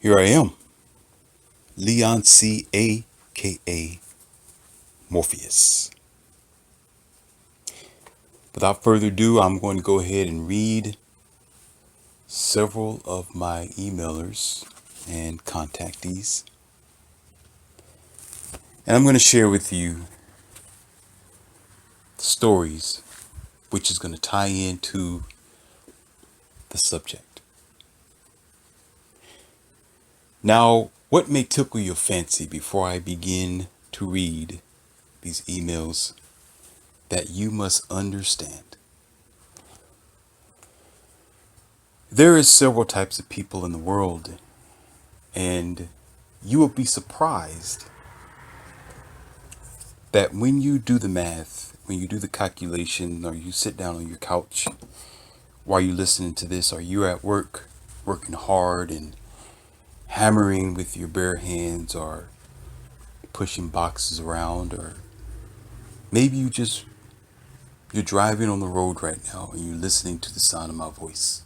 Here I am, Leon C. aka Morpheus. Without further ado, I'm going to go ahead and read several of my emailers and contactees. And I'm going to share with you stories which is going to tie into the subject. Now, what may tickle your fancy before I begin to read these emails that you must understand? There is several types of people in the world, and you will be surprised that when you do the math, when you do the calculation, or you sit down on your couch while you're listening to this, or you're at work working hard and hammering with your bare hands, or pushing boxes around, or maybe you're driving on the road right now and you're listening to the sound of my voice.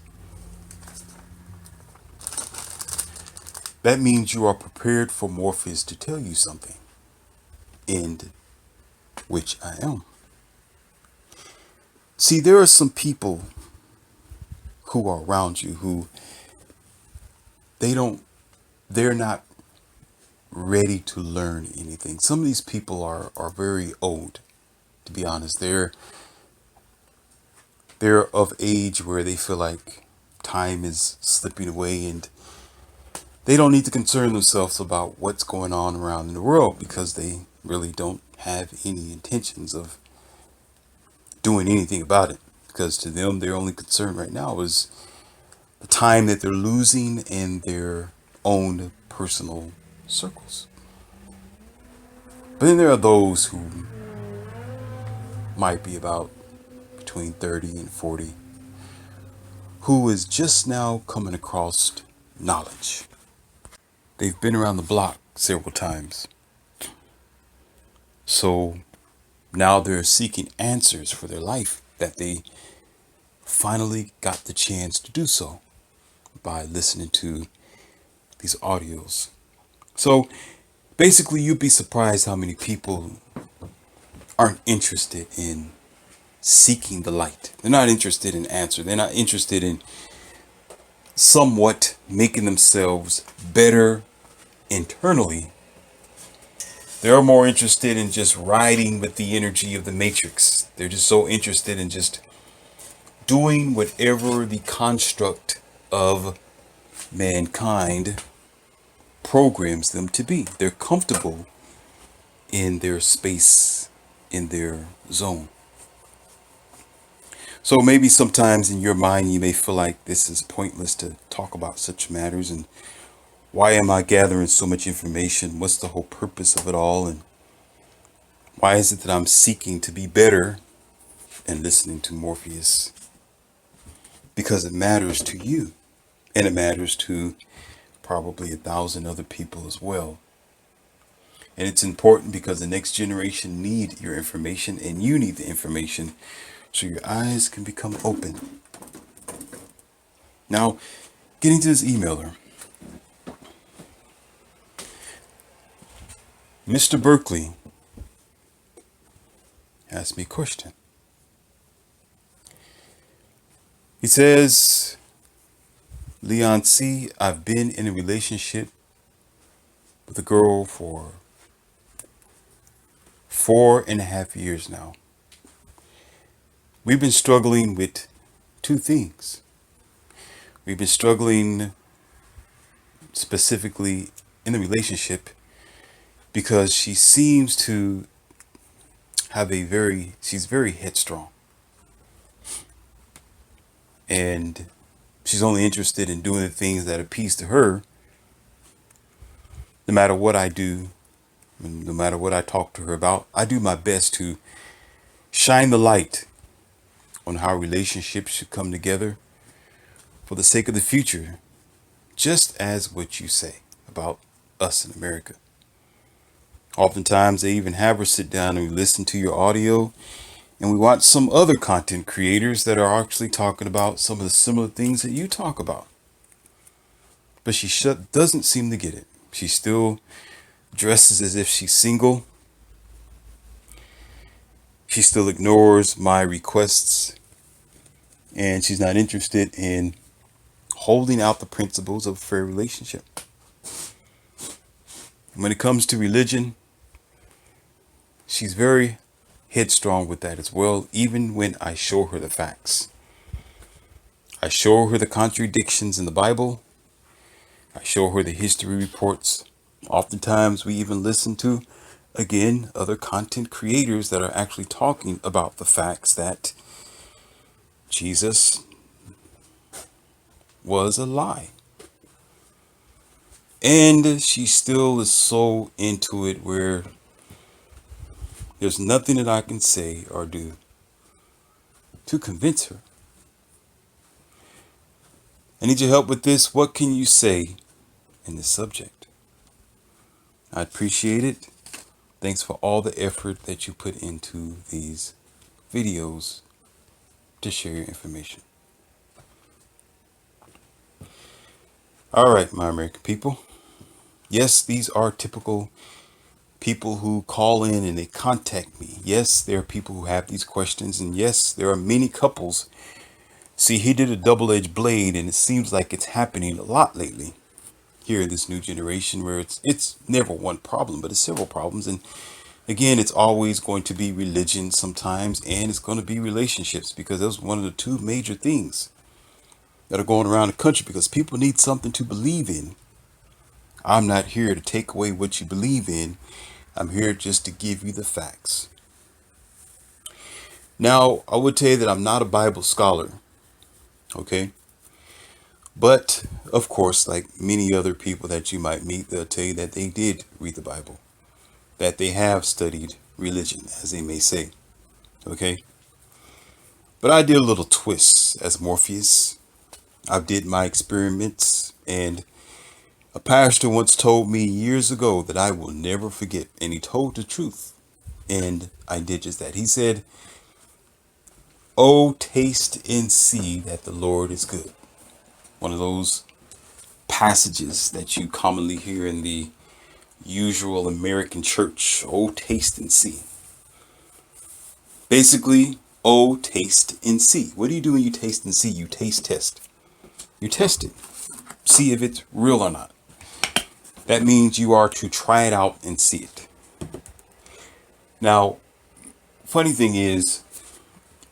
That means you are prepared for Morpheus to tell you something, and which I am. See, there are some people who are around you who they don't they're not ready to learn anything. Some of these people are very old, to be honest. They're of age where they feel like time is slipping away, and they don't need to concern themselves about what's going on around in the world because they really don't have any intentions of doing anything about it. Because to them, their only concern right now is the time that they're losing in their own personal circles. But then there are those who might be about between 30 and 40 who is just now coming across knowledge. They've been around the block several times. So now they're seeking answers for their life that they finally got the chance to do so by listening to these audios. So basically, you'd be surprised how many people aren't interested in seeking the light. They're not interested in answer. They're not interested in somewhat making themselves better internally. They're more interested in just riding with the energy of the matrix. They're just so interested in just doing whatever the construct of mankind programs them to be. They're comfortable in their space, in their zone. So maybe sometimes in your mind you may feel like this is pointless to talk about such matters, and why am I gathering so much information? What's the whole purpose of it all? And why is it that I'm seeking to be better and listening to Morpheus? Because it matters to you, and it matters to probably 1,000 other people as well. And it's important because the next generation need your information, and you need the information so your eyes can become open. Now, getting to this emailer. Mr. Berkeley asked me a question. He says, Leon C., I've been in a relationship with a girl for 4.5 years now. We've been struggling with two things. We've been struggling specifically in the relationship because she seems to have she's very headstrong. And she's only interested in doing the things that appease to her. No matter what I do, no matter what I talk to her about, I do my best to shine the light on how relationships should come together for the sake of the future, just as what you say about us in America. Oftentimes, they even have her sit down and listen to your audio, and we watch some other content creators that are actually talking about some of the similar things that you talk about. but doesn't seem to get it. She still dresses as if she's single. She still ignores my requests, and she's not interested in holding out the principles of a fair relationship. When it comes to religion, she's very headstrong with that as well, even when I show her the facts. I show her the contradictions in the Bible. I show her the history reports. Oftentimes, we even listen to, again, other content creators that are actually talking about the facts that Jesus was a lie. And she still is so into it where there's nothing that I can say or do to convince her. I need your help with this. What can you say in this subject? I appreciate it. Thanks for all the effort that you put into these videos to share your information. All right, my American people. Yes, these are typical people who call in and they contact me. Yes, there are people who have these questions. And yes, there are many couples. See, he did a double-edged blade, and it seems like it's happening a lot lately here in this new generation where it's never one problem, but it's several problems. And again, it's always going to be religion sometimes, and it's going to be relationships, because that's one of the two major things that are going around the country, because people need something to believe in. I'm not here to take away what you believe in. I'm here just to give you the facts. Now, I would tell you that I'm not a Bible scholar, okay? But, of course, like many other people that you might meet, they'll tell you that they did read the Bible, that they have studied religion, as they may say, okay? But I did a little twist as Morpheus. I did my experiments, and a pastor once told me years ago that I will never forget, and he told the truth, and I did just that. He said, "Oh, taste and see that the Lord is good." One of those passages that you commonly hear in the usual American church. Oh, taste and see. Basically, oh, taste and see. What do you do when you taste and see? You taste test. You test it. See if it's real or not. That means you are to try it out and see it. Now, funny thing is,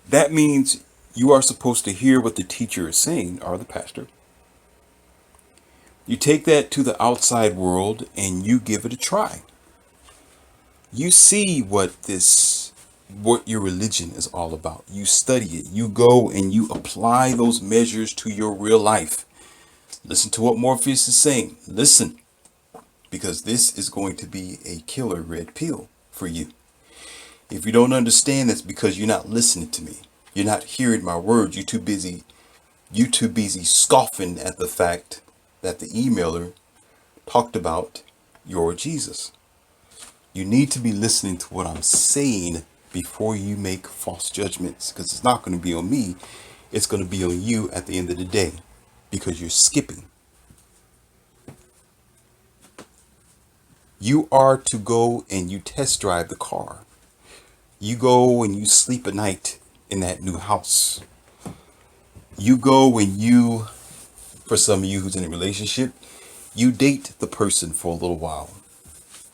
that means you are supposed to hear what the teacher is saying, or the pastor. You take that to the outside world and you give it a try. You see what your religion is all about. You study it. You go and you apply those measures to your real life. Listen to what Morpheus is saying. Listen, because this is going to be a killer red pill for you. If you don't understand, that's because you're not listening to me. You're not hearing my words. You're too busy scoffing at the fact that the emailer talked about your Jesus. You need to be listening to what I'm saying before you make false judgments, because it's not going to be on me. It's going to be on you at the end of the day, because you're skipping. You are to go and you test drive the car. You go and you sleep a night in that new house. You go and you, for some of you who's in a relationship, you date the person for a little while.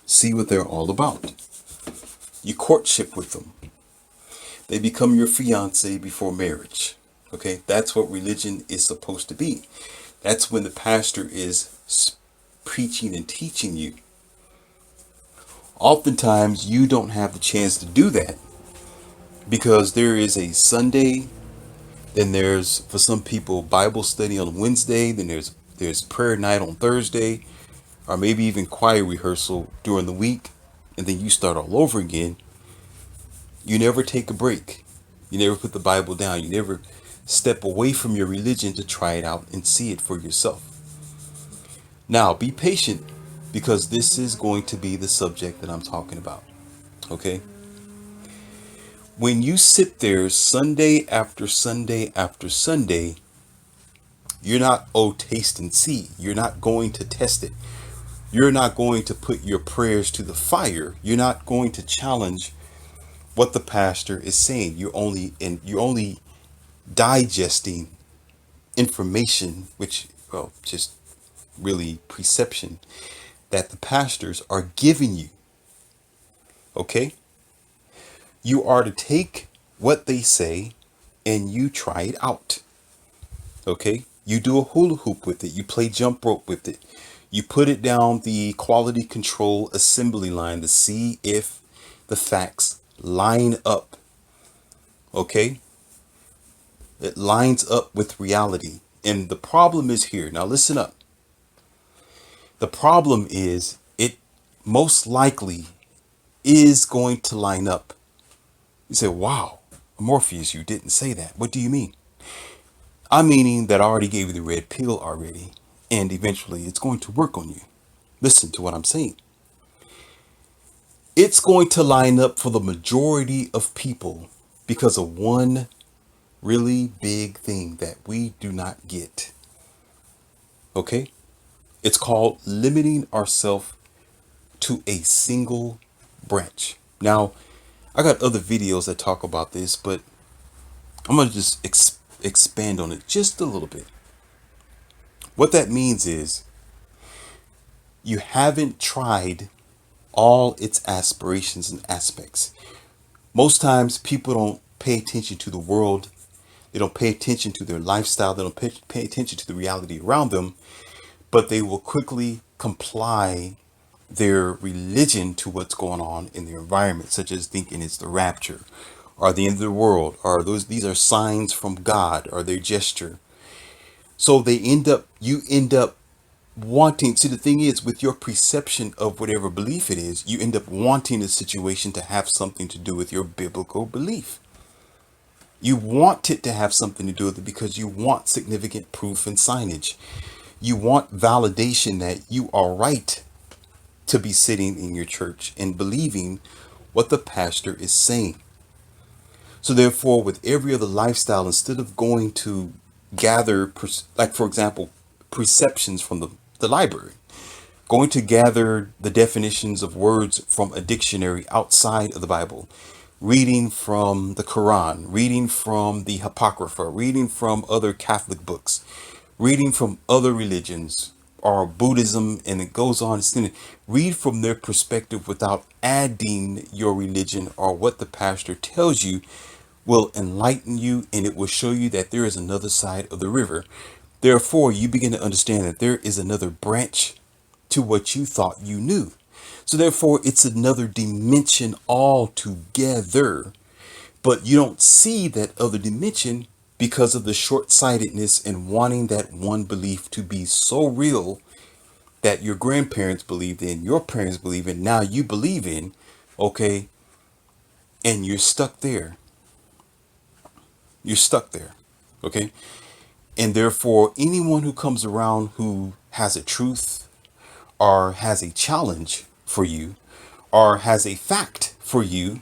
See what they're all about. You courtship with them. They become your fiance before marriage. Okay, that's what religion is supposed to be. That's when the pastor is preaching and teaching you. Oftentimes, you don't have the chance to do that because there is a Sunday, then there's, for some people, Bible study on Wednesday, then there's prayer night on Thursday, or maybe even choir rehearsal during the week, and then you start all over again. You never take a break. You never put the Bible down. You never step away from your religion to try it out and see it for yourself. Now, be patient, because this is going to be the subject that I'm talking about. Okay? When you sit there Sunday after Sunday after Sunday, You're not, oh, taste and see. You're not going to test it. You're not going to put your prayers to the fire. You're not going to challenge what the pastor is saying. You're only digesting information, which, well, just really perception that the pastors are giving you. Okay? You are to take what they say and you try it out. Okay? You do a hula hoop with it. You play jump rope with it. You put it down the quality control assembly line to see if the facts line up. Okay? It lines up with reality. And the problem is here. Now listen up. The problem is it most likely is going to line up. You say, wow, Morpheus, you didn't say that. What do you mean? I'm meaning that I already gave you the red pill already, and eventually it's going to work on you. Listen to what I'm saying. It's going to line up for the majority of people because of one really big thing that we do not get. Okay? It's called limiting ourselves to a single branch. Now, I got other videos that talk about this, but I'm going to just expand on it just a little bit. What that means is you haven't tried all its aspirations and aspects. Most times people don't pay attention to the world. They don't pay attention to their lifestyle. They don't pay attention to the reality around them, but they will quickly comply their religion to what's going on in their environment, such as thinking it's the rapture or the end of the world, or these are signs from God or their gesture. So you end up wanting, see, the thing is, with your perception of whatever belief it is, you end up wanting the situation to have something to do with your biblical belief. You want it to have something to do with it because you want significant proof and signage. You want validation that you are right to be sitting in your church and believing what the pastor is saying. So therefore, with every other lifestyle, instead of going to gather, like for example, perceptions from the library, going to gather the definitions of words from a dictionary outside of the Bible, reading from the Quran, reading from the Apocrypha, reading from other Catholic books, reading from other religions or Buddhism, and it goes on. Read from their perspective without adding your religion or what the pastor tells you will enlighten you, and it will show you that there is another side of the river. Therefore, you begin to understand that there is another branch to what you thought you knew. So therefore, it's another dimension altogether. But you don't see that other dimension because of the short-sightedness and wanting that one belief to be so real that your grandparents believed in, your parents believe in, now you believe in, okay, and you're stuck there. You're stuck there, okay? And therefore, anyone who comes around who has a truth or has a challenge for you or has a fact for you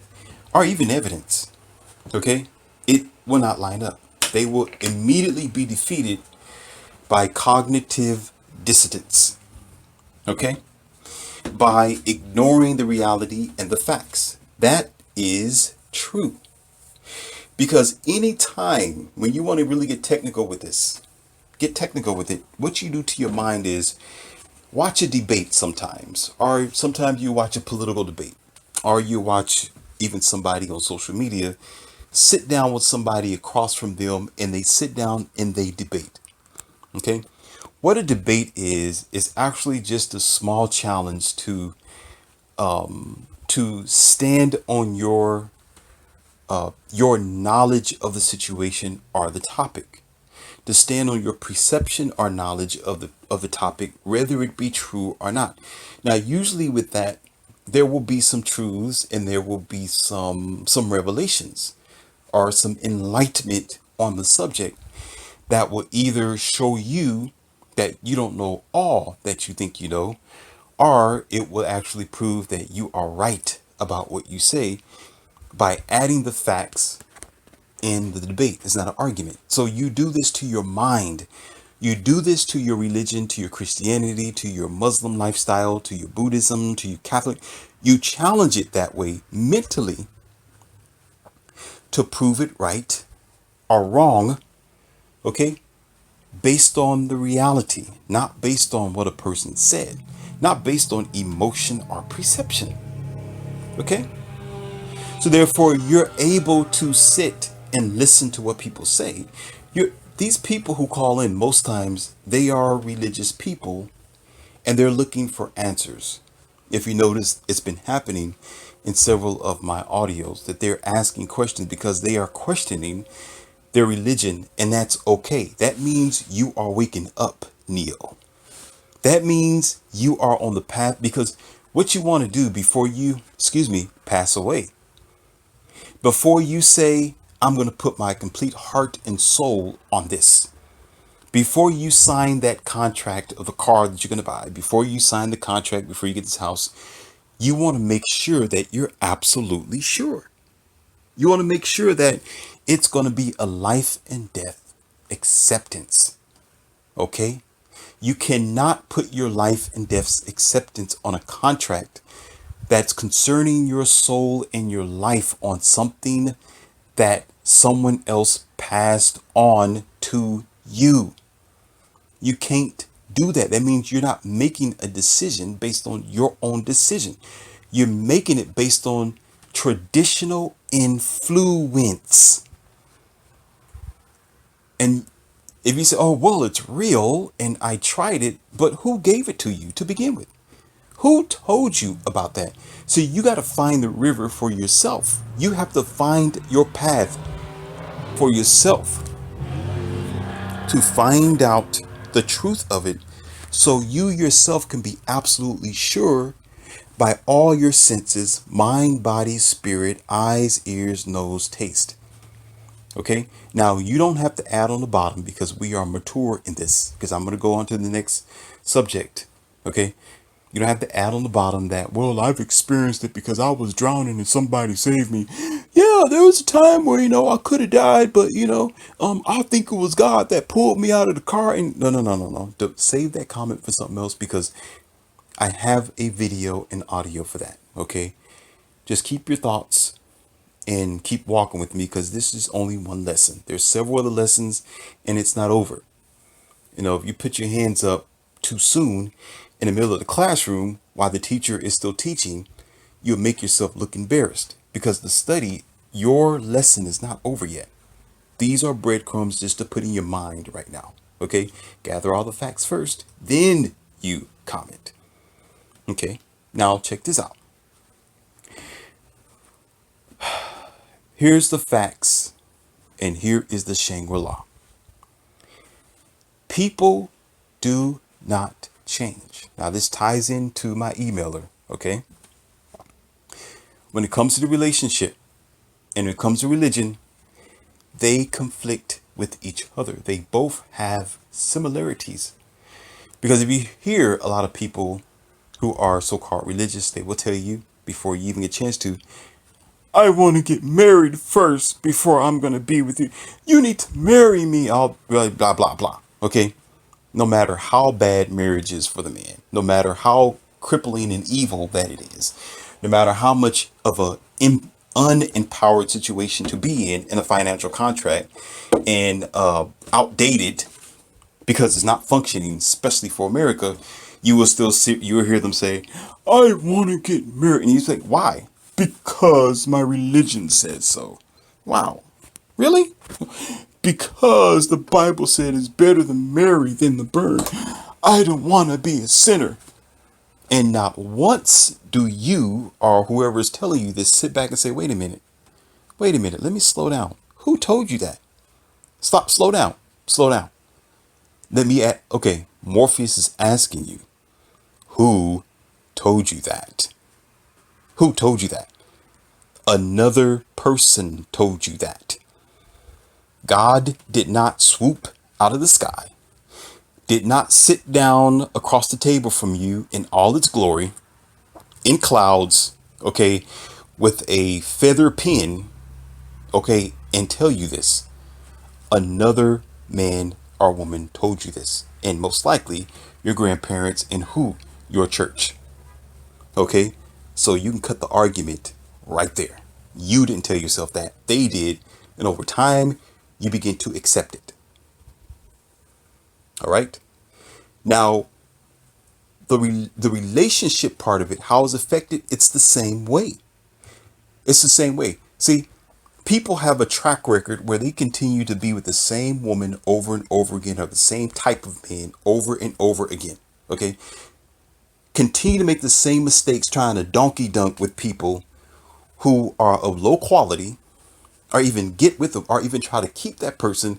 or even evidence, okay, it will not line up. They will immediately be defeated by cognitive dissonance, okay, by ignoring the reality and the facts. That is true. Because anytime when you want to really get technical with this, get technical with it, what you do to your mind is watch a debate sometimes, or sometimes you watch a political debate, or you watch even somebody on social media sit down with somebody across from them and they sit down and they debate. Okay? What a debate is actually just a small challenge to stand on your knowledge of the situation or the topic, to stand on your perception or knowledge of the topic, whether it be true or not. Now, usually with that, there will be some truths and there will be some revelations or some enlightenment on the subject that will either show you that you don't know all that you think you know, or it will actually prove that you are right about what you say by adding the facts in the debate. It's not an argument. So you do this to your mind You do this to your religion, to your Christianity, to your Muslim lifestyle, to your Buddhism, to your Catholic. You challenge it that way mentally to prove it right or wrong, okay? Based on the reality, not based on what a person said, not based on emotion or perception, okay? So therefore, you're able to sit and listen to what people say. These people who call in, most times, they are religious people and they're looking for answers. If you notice, it's been happening in several of my audios that they're asking questions because they are questioning their religion, and that's okay. That means you are waking up, Neo. That means you are on the path, because what you want to do before you, pass away, before you say, I'm going to put my complete heart and soul on this, before you sign that contract of the car that you're going to buy, before you sign the contract, before you get this house, you want to make sure that you're absolutely sure. You want to make sure that it's going to be a life and death acceptance. Okay? You cannot put your life and death's acceptance on a contract that's concerning your soul and your life on something that someone else passed on to you. You can't do that. That means you're not making a decision based on your own decision. You're making it based on traditional influence. And if you say, oh, well, it's real and I tried it, but who gave it to you to begin with? Who told you about that? So you got to find the river for yourself. You have to find your path for yourself to find out the truth of it, so you yourself can be absolutely sure by all your senses: mind, body, spirit, eyes, ears, nose, taste. Okay, now you don't have to add on the bottom because we are mature in this, because I'm going to go on to the next subject. Okay, you don't have to add on the bottom that, well, I've experienced it because I was drowning and somebody saved me. Yeah, there was a time where, I could have died, but, I think it was God that pulled me out of the car. And no, no, no, no, no. Save that comment for something else, because I have a video and audio for that. Okay, just keep your thoughts and keep walking with me, because this is only one lesson. There's several other lessons and it's not over. If you put your hands up too soon in the middle of the classroom while the teacher is still teaching, you'll make yourself look embarrassed, because your lesson is not over yet. These are breadcrumbs just to put in your mind right now. Okay, gather all the facts first, then you comment. Okay, now check this out. Here's the facts, and here is the Shangri-La. People do not change. Now, this ties into my emailer, okay? When it comes to the relationship and when it comes to religion, they conflict with each other. They both have similarities. Because if you hear a lot of people who are so-called religious, they will tell you, before you even get a chance to, I want to get married first before I'm going to be with you. You need to marry me. I'll blah, blah, blah, blah. Okay? No matter how bad marriage is for the man, no matter how crippling and evil that it is, no matter how much of a unempowered situation to be in a financial contract, and outdated because it's not functioning, especially for America, you will hear them say, I want to get married. And you say, why? Because my religion says so. Wow. Really? Because the Bible said it's better to marry than to burn. I don't want to be a sinner. And not once do you, or whoever is telling you this, sit back and say, wait a minute, let me slow down. Who told you that? Slow down. Okay, Morpheus is asking you, who told you that? Who told you that? Another person told you that. God did not swoop out of the sky, did not sit down across the table from you in all its glory, in clouds, okay, with a feather pen, okay, and tell you this. Another man or woman told you this, and most likely your grandparents and who? Your church. Okay? So you can cut the argument right there. You didn't tell yourself that, they did, and over time, you begin to accept it. All right? Now, the relationship part of it, how it's affected, it's the same way. It's the same way. See, people have a track record where they continue to be with the same woman over and over again, or the same type of man over and over again. Okay? Continue to make the same mistakes trying to donkey dunk with people who are of low quality, or even get with them, or even try to keep that person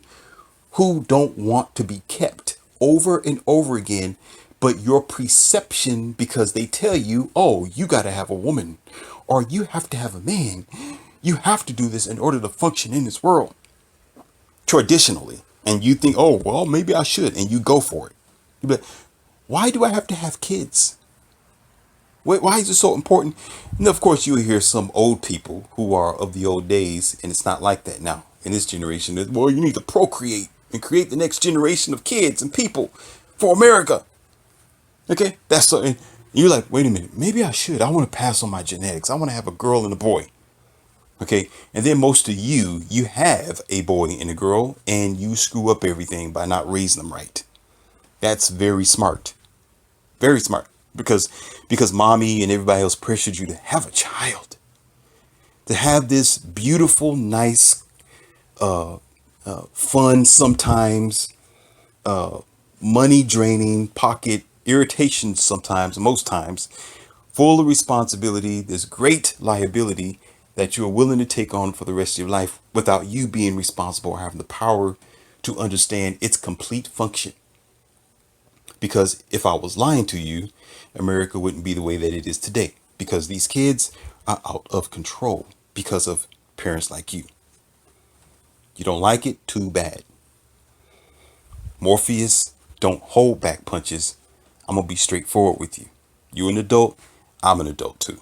who don't want to be kept over and over again. But your perception, because they tell you, oh, you got to have a woman, or you have to have a man, you have to do this in order to function in this world traditionally. And you think, oh, well, maybe I should. And you go for it. You be like, why do I have to have kids? Why is it so important? And of course, you hear some old people who are of the old days, and it's not like that now in this generation. Well, you need to procreate and create the next generation of kids and people for America. Okay, that's so. And you're like, wait a minute, maybe I should. I want to pass on my genetics. I want to have a girl and a boy. Okay, and then most of you have a boy and a girl, and you screw up everything by not raising them right. That's very smart. Very smart. Because mommy and everybody else pressured you to have a child. To have this beautiful, nice, fun, sometimes money draining, pocket irritation sometimes, most times, full of responsibility, this great liability that you are willing to take on for the rest of your life without you being responsible or having the power to understand its complete function. Because if I was lying to you, America wouldn't be the way that it is today. Because these kids are out of control because of parents like you. You don't like it? Too bad. Morpheus, don't hold back punches. I'm going to be straightforward with you. You're an adult. I'm an adult too.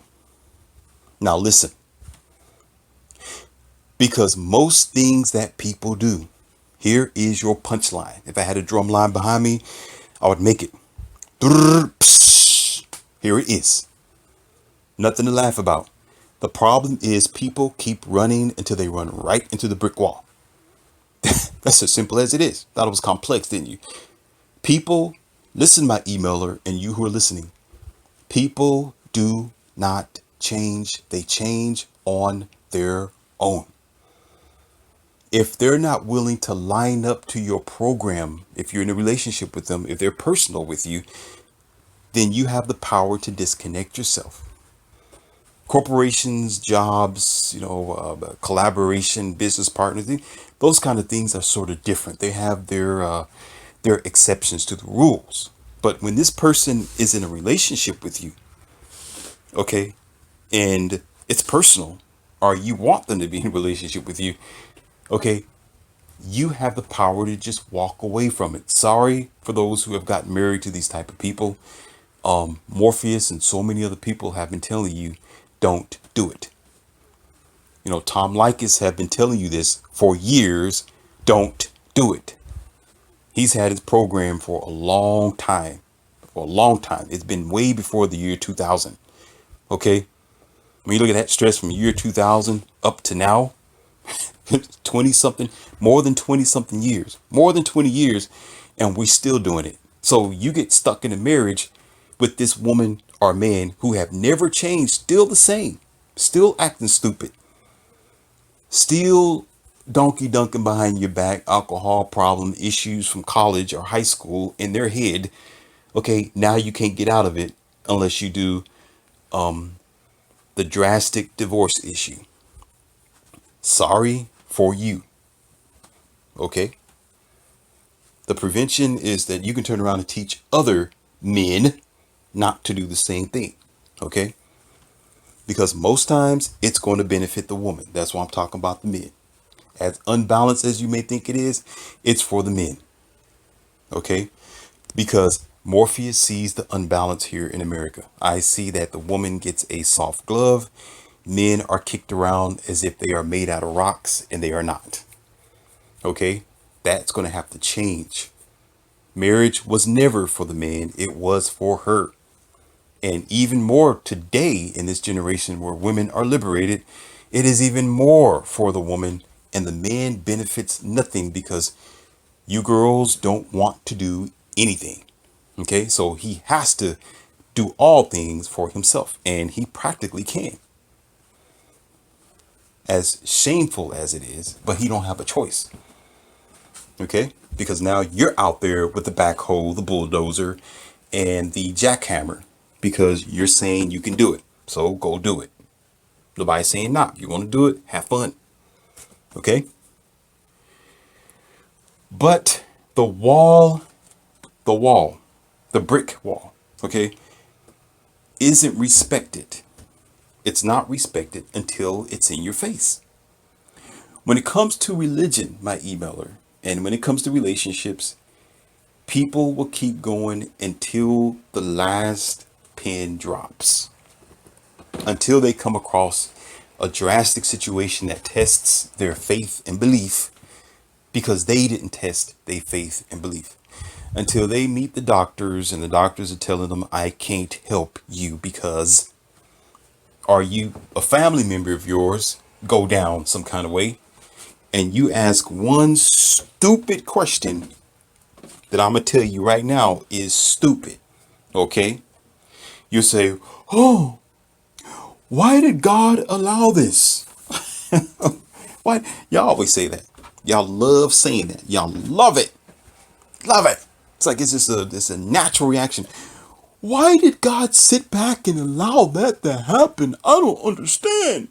Now listen. Because most things that people do, here is your punchline. If I had a drum line behind me, I would make it. Here it is. Nothing to laugh about. The problem is people keep running until they run right into the brick wall. That's as simple as it is. Thought it was complex, didn't you? People, listen, my emailer, and you who are listening. People do not change. They change on their own. If they're not willing to line up to your program, if you're in a relationship with them, if they're personal with you, then you have the power to disconnect yourself. Corporations, jobs, collaboration, business partners, those kind of things are sort of different. They have their exceptions to the rules. But when this person is in a relationship with you, okay, and it's personal, or you want them to be in a relationship with you, okay, you have the power to just walk away from it. Sorry for those who have gotten married to these type of people. Morpheus and so many other people have been telling you, don't do it. Tom Likas have been telling you this for years. Don't do it. He's had his program for a long time. For a long time. It's been way before the year 2000. Okay? When you look at that stress from year 2000 up to now, 20 something, more than 20 something years, more than 20 years, and we're still doing it. So you get stuck in a marriage with this woman or man who have never changed, still the same, still acting stupid, still donkey dunking behind your back, alcohol problem, issues from college or high school in their head. Okay, now you can't get out of it unless you do the drastic divorce issue. Sorry for you. Okay. The prevention is that you can turn around and teach other men not to do the same thing. Okay. Because most times it's going to benefit the woman. That's why I'm talking about the men. As unbalanced as you may think it is, it's for the men. Okay. Because Morpheus sees the unbalance here in America. I see that the woman gets a soft glove. Men are kicked around as if they are made out of rocks, and they are not. Okay. That's going to have to change. Marriage was never for the man, it was for her. And even more today in this generation where women are liberated, it is even more for the woman, and the man benefits nothing because you girls don't want to do anything. Okay, so he has to do all things for himself, and he practically can. As shameful as it is, but he don't have a choice. Okay, because now you're out there with the backhoe, the bulldozer, and the jackhammer because you're saying you can do it. So go do it. Nobody's saying not. You want to do it, have fun. Okay. But the wall, the wall, the brick wall, okay, isn't respected. It's not respected until it's in your face. When it comes to religion, my emailer, and when it comes to relationships, people will keep going until the last pin drops. Until they come across a drastic situation that tests their faith and belief because they didn't test their faith and belief. Until they meet the doctors and the doctors are telling them, I can't help you because are you a family member of yours go down some kind of way and you ask one stupid question that I'm going to tell you right now is stupid. Okay. You say, oh, why did God allow this? Why? Y'all always say that. Y'all love saying that. Y'all love it. Love it. It's like it's a natural reaction. Why did God sit back and allow that to happen? I don't understand.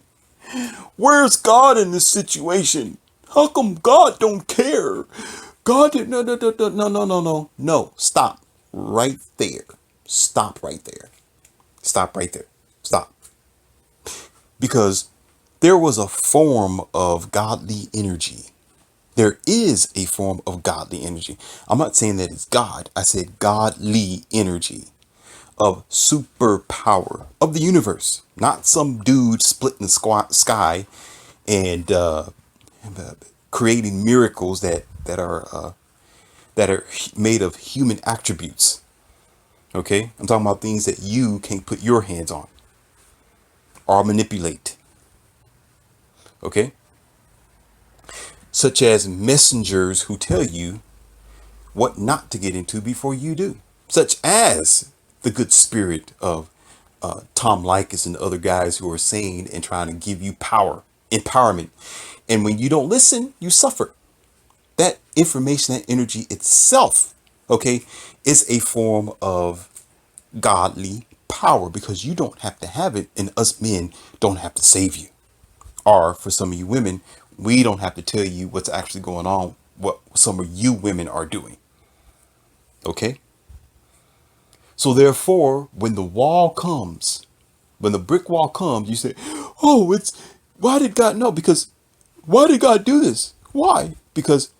Where's God in this situation? How come God don't care? God did no. Stop right there. Stop right there. Stop right there. Stop. Because there was a form of godly energy. There is a form of godly energy. I'm not saying that it's God. I said godly energy of superpower of the universe, not some dude splitting the sky and creating miracles that are made of human attributes. Okay, I'm talking about things that you can't put your hands on or manipulate. Okay, such as messengers who tell you what not to get into before you do, such as the good spirit of Tom Likas and the other guys who are saying and trying to give you power, empowerment. And when you don't listen, you suffer. That information, that energy itself, okay, is a form of godly power because you don't have to have it, and us men don't have to save you. Or for some of you women, we don't have to tell you what's actually going on, what some of you women are doing. Okay? So therefore, when the wall comes, when the brick wall comes, you say, oh, why did God know? Because why did God do this? Why? Because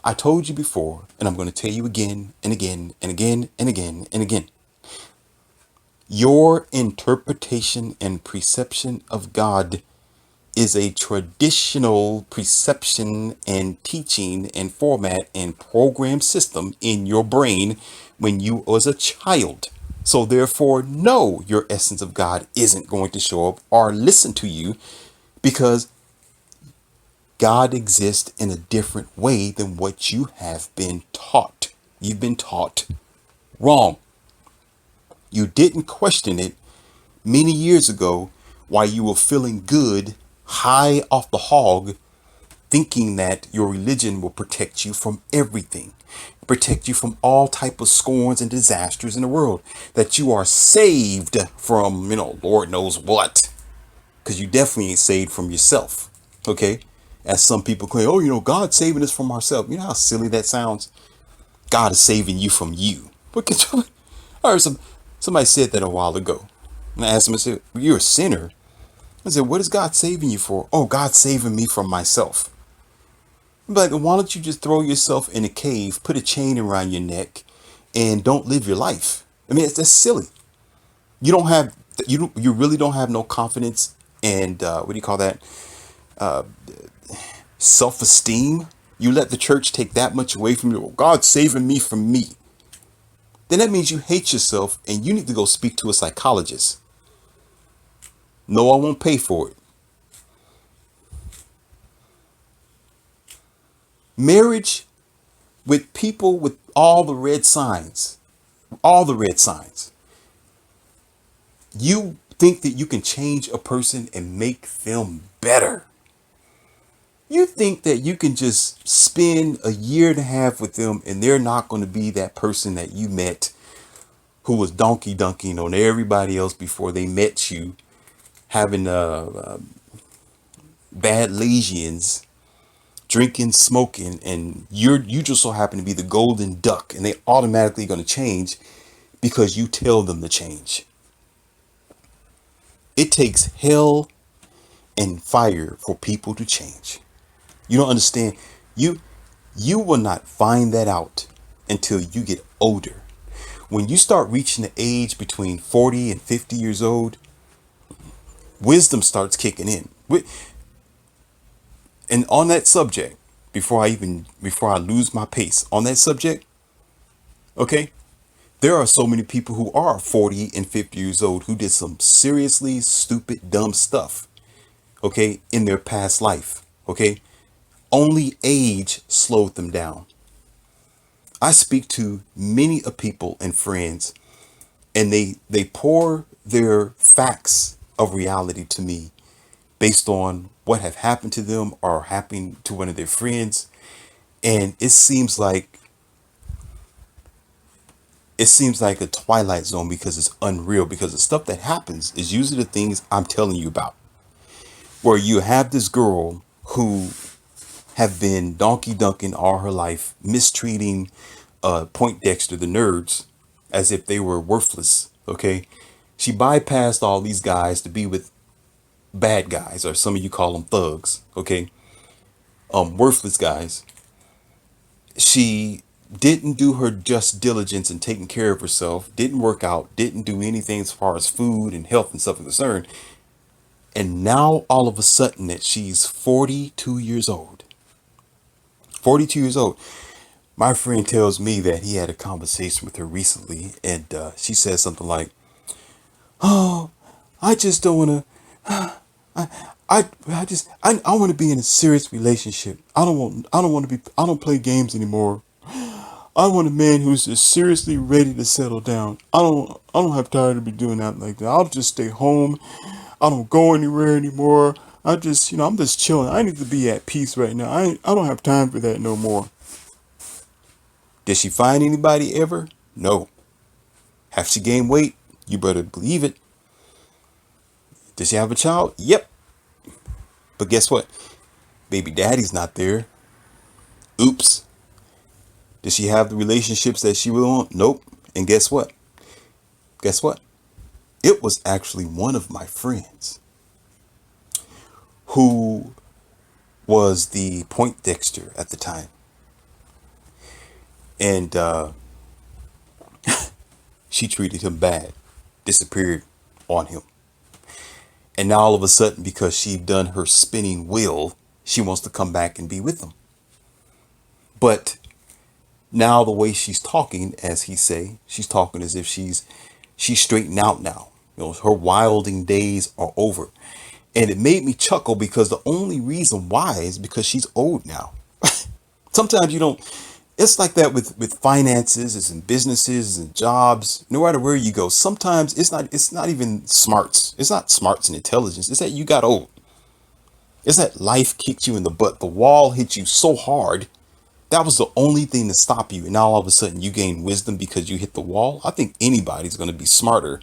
I told you before, and I'm going to tell you again and again and again and again and again. Your interpretation and perception of God is a traditional perception and teaching and format and program system in your brain when you was a child. So therefore, no, your essence of God isn't going to show up or listen to you because God exists in a different way than what you have been taught. You've been taught wrong. You didn't question it many years ago while you were feeling good, high off the hog, thinking that your religion will protect you from everything, protect you from all type of scorns and disasters in the world, that you are saved from, Lord knows what, because you definitely ain't saved from yourself. Okay. As some people claim, oh, God's saving us from ourselves. You know how silly that sounds? God is saving you from you. I heard somebody said that a while ago. And I asked him, I said, well, you're a sinner. I said, what is God saving you for? Oh, God's saving me from myself. I'm like, why don't you just throw yourself in a cave, put a chain around your neck, and don't live your life? I mean, that's silly. You don't have, you really don't have no confidence and what do you call that? Self-esteem You let the church take that much away from you. "Oh, God's saving me from me." Then that means you hate yourself and you need to go speak to a psychologist. No, I won't pay for it. Marriage with people with all the red signs, all the red signs. You think that you can change a person and make them better. You think that you can just spend a year and a half with them and they're not going to be that person that you met who was donkey dunking on everybody else before they met you, having bad lesions, drinking, smoking, and you just so happen to be the golden duck and they automatically going to change because you tell them to change. It takes hell and fire for people to change. You don't understand. You will not find that out until you get older. When you start reaching the age between 40 and 50 years old, wisdom starts kicking in. And on that subject, before I lose my pace on that subject, okay? There are so many people who are 40 and 50 years old who did some seriously stupid, dumb stuff, okay, in their past life, okay? Only age slowed them down. I speak to many of people and friends, and they pour their facts of reality to me based on what have happened to them or happened to one of their friends. And it seems like a twilight zone because it's unreal, because the stuff that happens is usually the things I'm telling you about, where you have this girl who have been donkey dunking all her life, mistreating Point Dexter, the nerds, as if they were worthless. Okay. She bypassed all these guys to be with bad guys, or some of you call them thugs. Okay. Worthless guys. She didn't do her just diligence in taking care of herself, didn't work out, didn't do anything as far as food and health and stuff is concerned. And now all of a sudden that she's 42 years old. 42 years old. My friend tells me that he had a conversation with her recently, and she says something like, "Oh, I just don't want to. I want to be in a serious relationship. I don't play games anymore. I want a man who's just seriously ready to settle down. I don't have time to be doing that like that. I'll just stay home. I don't go anywhere anymore. I'm just chilling. I need to be at peace right now. I don't have time for that no more." Did she find anybody ever? No. Have she gained weight? You better believe it. Did she have a child? Yep. But guess what? Baby daddy's not there. Oops. Did she have the relationships that she would want? Nope. And guess what? Guess what? It was actually one of my friends who was the Point Dexter at the time. And she treated him bad, disappeared on him. And now all of a sudden, because she'd done her spinning wheel, she wants to come back and be with him. But now the way she's talking, as he say, she's talking as if she's straightened out now. Her wilding days are over. And it made me chuckle because the only reason why is because she's old now. Sometimes you don't. It's like that with finances, it's in businesses and jobs. No matter where you go, sometimes it's not even smarts. It's not smarts and intelligence. It's that you got old. It's that life kicked you in the butt. The wall hit you so hard. That was the only thing to stop you. And now all of a sudden you gain wisdom because you hit the wall. I think anybody's going to be smarter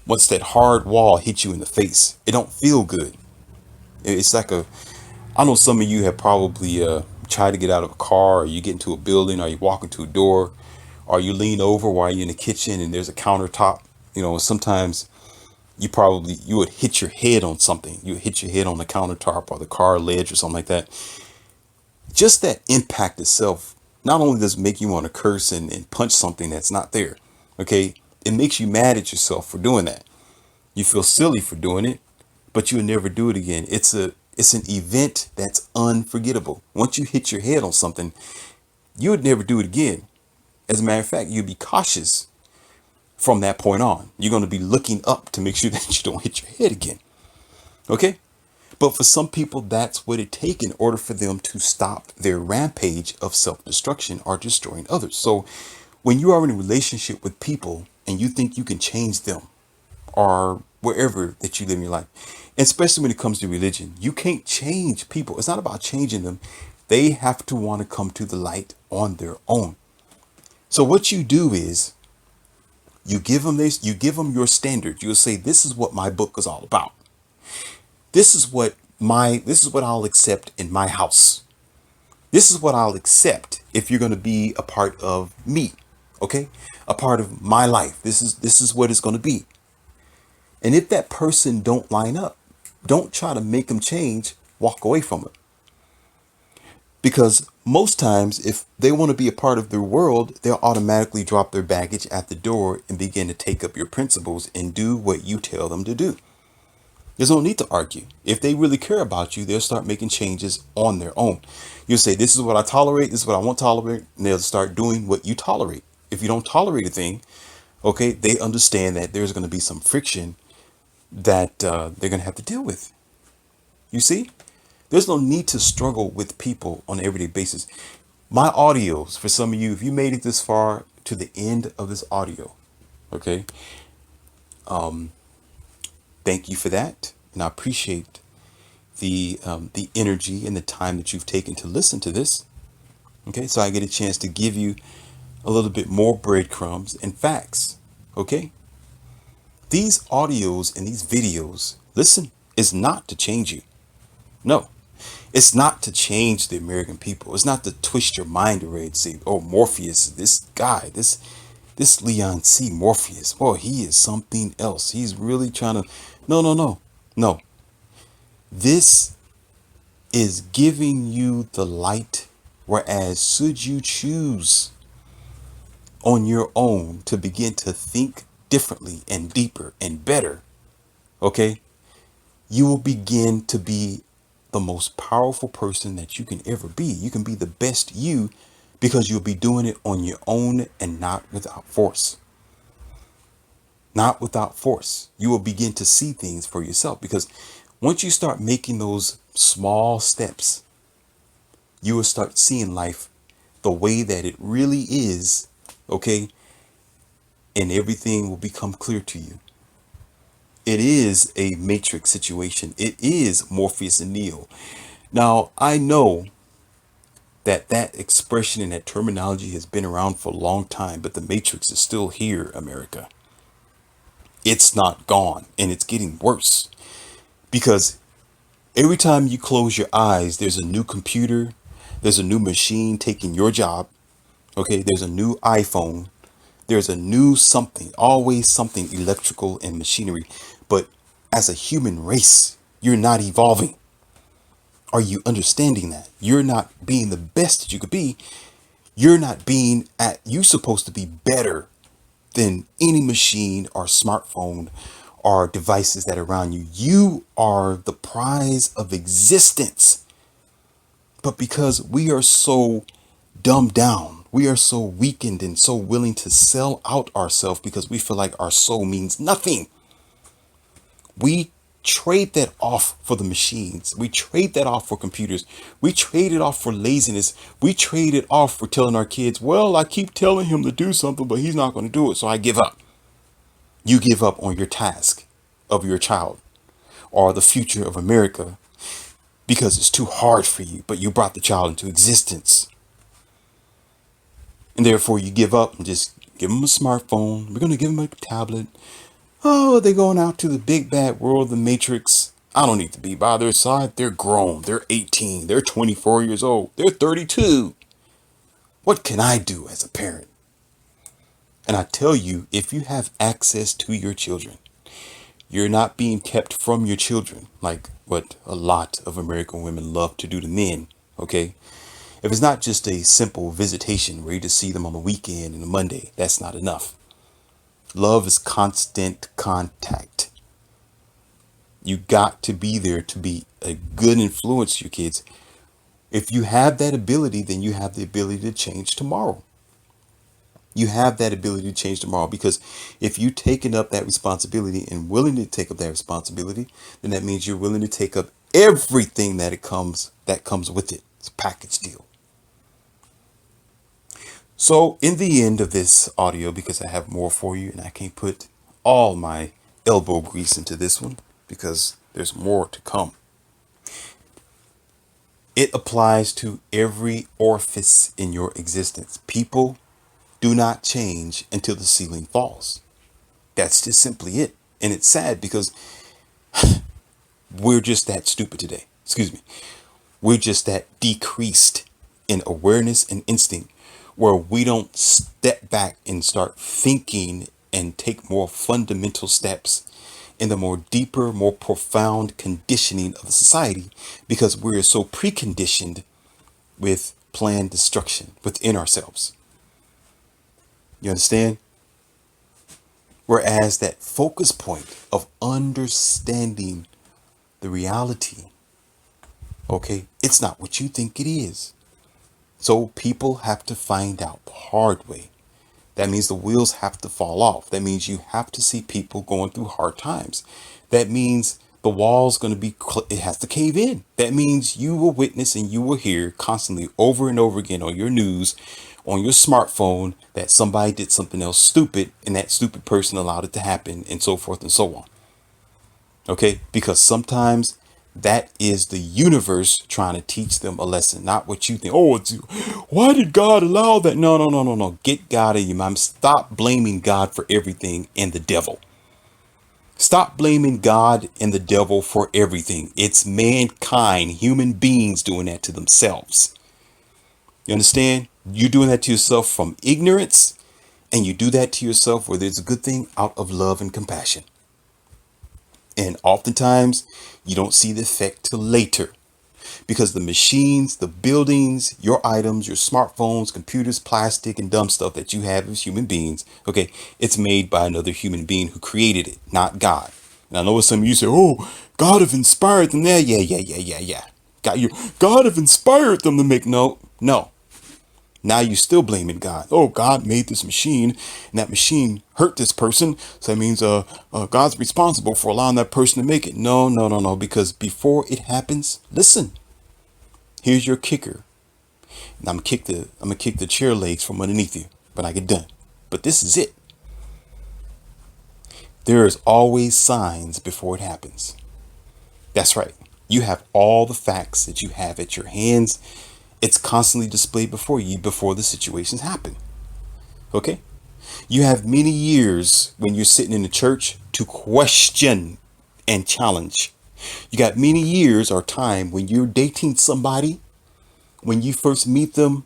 once that hard wall hits you in the face. It don't feel good. It's like I know some of you have probably tried to get out of a car, or you get into a building, or you walk into a door, or you lean over while you're in the kitchen and there's a countertop. Sometimes you would hit your head on something. You would hit your head on the countertop or the car ledge or something like that. Just that impact itself, not only does it make you want to curse and punch something that's not there, okay, it makes you mad at yourself for doing that. You feel silly for doing it, but you'll never do it again. It's an event that's unforgettable. Once you hit your head on something, you would never do it again. As a matter of fact, you'd be cautious from that point on. You're going to be looking up to make sure that you don't hit your head again. Okay? But for some people, that's what it takes in order for them to stop their rampage of self-destruction or destroying others. So when you are in a relationship with people and you think you can change them or wherever that you live in your life, especially when it comes to religion, you can't change people. It's not about changing them. They have to want to come to the light on their own. So what you do is you give them this, you give them your standard. You'll say, this is what my book is all about. This is what I'll accept in my house. This is what I'll accept if you're going to be a part of me. Okay? A part of my life. This is what it's going to be. And if that person don't line up, don't try to make them change, walk away from it. Because most times, if they want to be a part of their world, they'll automatically drop their baggage at the door and begin to take up your principles and do what you tell them to do. There's no need to argue. If they really care about you, they'll start making changes on their own. You'll say, this is what I tolerate, this is what I won't tolerate, and they'll start doing what you tolerate. If you don't tolerate a thing, okay, they understand that there's going to be some friction that they're going to have to deal with. You see? There's no need to struggle with people on an everyday basis. My audios, for some of you, if you made it this far to the end of this audio, okay, thank you for that. And I appreciate the energy and the time that you've taken to listen to this. Okay, so I get a chance to give you a little bit more breadcrumbs and facts. Okay, these audios and these videos, listen, is not to change you. No, it's not to change the American people. It's not to twist your mind away and say, oh, Morpheus, this guy, this Leon C. Morpheus, oh, he is something else. He's really trying to. No, no, no, no. This is giving you the light. Whereas, should you choose on your own to begin to think differently and deeper and better, okay, you will begin to be the most powerful person that you can ever be. You can be the best you because you'll be doing it on your own and not without force. Not without force. You will begin to see things for yourself because once you start making those small steps, you will start seeing life the way that it really is, okay? And everything will become clear to you. It is a matrix situation. It is Morpheus and Neo. Now, I know that expression and that terminology has been around for a long time, but the matrix is still here, America. It's not gone, and it's getting worse because every time you close your eyes, there's a new computer, there's a new machine taking your job. Okay, there's a new iPhone, there's a new something, always something electrical and machinery. But as a human race, you're not evolving. Are you understanding that? You're not being the best that you could be. You're supposed to be better than any machine or smartphone or devices that are around you. You are the prize of existence. But because we are so dumbed down, we are so weakened and so willing to sell out ourselves because we feel like our soul means nothing. We trade that off for the machines. We trade that off for computers. We trade it off for laziness. We trade it off for telling our kids, well, I keep telling him to do something, but he's not going to do it, so I give up. You give up on your task of your child or the future of America because it's too hard for you, but you brought the child into existence. And therefore you give up and just give them a smartphone. We're going to give them a tablet. Oh, they're going out to the big bad world of the matrix. I don't need to be by their side. They're grown. They're 18. They're 24 years old. They're 32. What can I do as a parent? And I tell you, if you have access to your children, you're not being kept from your children like what a lot of American women love to do to men. Okay. If it's not just a simple visitation where you just see them on the weekend and a Monday, that's not enough. Love is constant contact. You got to be there to be a good influence to your kids. If you have that ability, then you have the ability to change tomorrow. You have that ability to change tomorrow, because if you taken up that responsibility and willing to take up that responsibility, then that means you're willing to take up everything that comes with it. It's a package deal. So in the end of this audio, because I have more for you and I can't put all my elbow grease into this one because there's more to come. It applies to every orifice in your existence. People do not change until the ceiling falls. That's just simply it. And it's sad because we're just that stupid today. Excuse me. We're just that decreased in awareness and instinct, where we don't step back and start thinking and take more fundamental steps in the more deeper, more profound conditioning of the society, because we're so preconditioned with planned destruction within ourselves. You understand? Whereas that focus point of understanding the reality, okay, it's not what you think it is. So people have to find out the hard way. That means the wheels have to fall off. That means you have to see people going through hard times. That means the wall's going to it has to cave in. That means you will witness and you will hear constantly over and over again on your news, on your smartphone, that somebody did something else stupid and that stupid person allowed it to happen, and so forth and so on. Okay? Because sometimes that is the universe trying to teach them a lesson, not what you think. Oh, why did God allow that? No, no, no, no, no. Get God in your mind. Stop blaming God for everything and the devil. Stop blaming God and the devil for everything. It's mankind, human beings doing that to themselves. You understand? You're doing that to yourself from ignorance, and you do that to yourself, whether it's a good thing, out of love and compassion. And oftentimes you don't see the effect till later, because the machines, the buildings, your items, your smartphones, computers, plastic and dumb stuff that you have as human beings, okay, it's made by another human being who created it, not God. And I know what some of you say, oh, God have inspired them. Yeah. God have inspired them to make, no. Now you're still blaming God. Oh, God made this machine, and that machine hurt this person. So that means God's responsible for allowing that person to make it. No, no, no, no. Because before it happens, listen. Here's your kicker. And I'm gonna kick the chair legs from underneath you when I get done. But this is it. There is always signs before it happens. That's right. You have all the facts that you have at your hands. It's constantly displayed before you before the situations happen. Okay? You have many years when you're sitting in the church to question and challenge. You got many years or time when you're dating somebody, when you first meet them,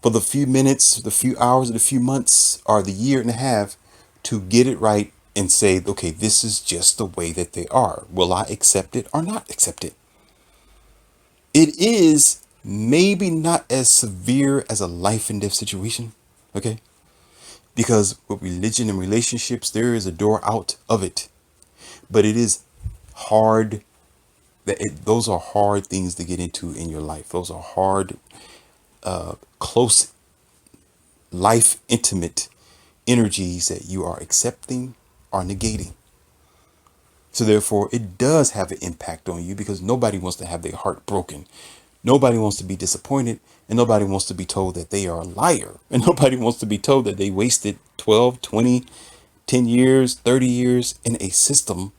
for the few minutes, the few hours, the few months, or the year and a half, to get it right and say, okay, this is just the way that they are. Will I accept it or not accept it? It is maybe not as severe as a life and death situation. Okay. Because with religion and relationships, there is a door out of it. But it is hard. Those are hard things to get into in your life. Those are hard, close, life, intimate energies that you are accepting or negating. So therefore, it does have an impact on you, because nobody wants to have their heart broken. Nobody wants to be disappointed, and nobody wants to be told that they are a liar. And nobody wants to be told that they wasted 12, 20, 10 years, 30 years in a system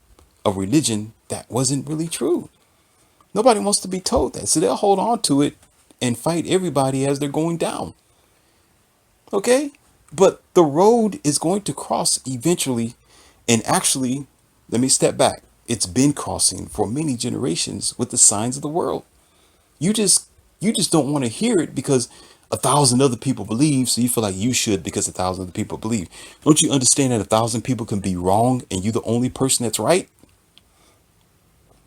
of religion that wasn't really true. Nobody wants to be told that. So they'll hold on to it and fight everybody as they're going down. Okay? But the road is going to cross eventually. And actually, let me step back. It's been crossing for many generations with the signs of the world. You just don't want to hear it because 1,000 other people believe, so you feel like you should because 1,000 other people believe. Don't you understand that 1,000 people can be wrong and you're the only person that's right?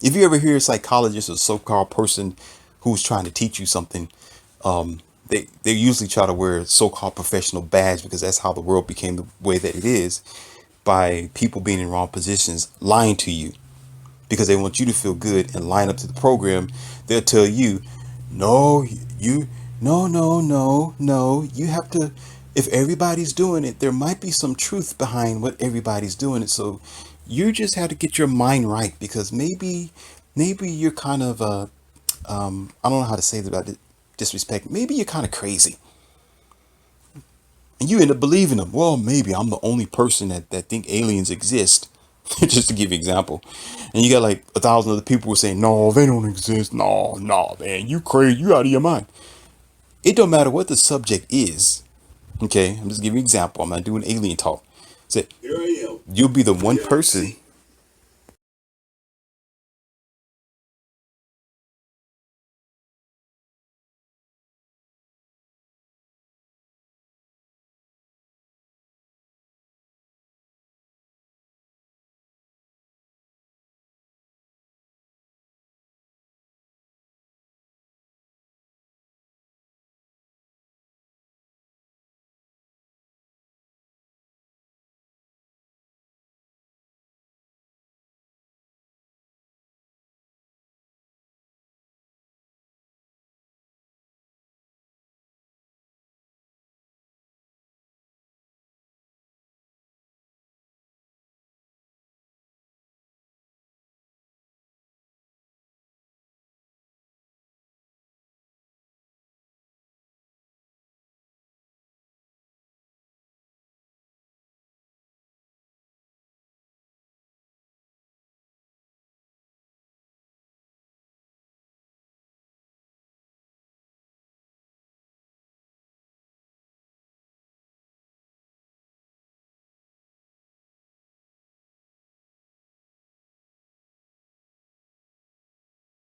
If you ever hear a psychologist or so-called person who's trying to teach you something, they usually try to wear a so-called professional badge, because that's how the world became the way that it is, by people being in wrong positions lying to you. because they want you to feel good and line up to the program. They'll tell you, no, you, no, no, no, no, you have to. If everybody's doing it, there might be some truth behind what everybody's doing it. So you just have to get your mind right, because maybe you're kind of I don't know how to say that without disrespect. Maybe you're kind of crazy, and you end up believing them. Well, maybe I'm the only person that think aliens exist. Just to give you an example. And you got like 1,000 other people who saying, no, they don't exist. No, no, man, you crazy. You out of your mind. It don't matter what the subject is. Okay, I'm just giving you an example. I'm not doing alien talk. Say, you'll be the one person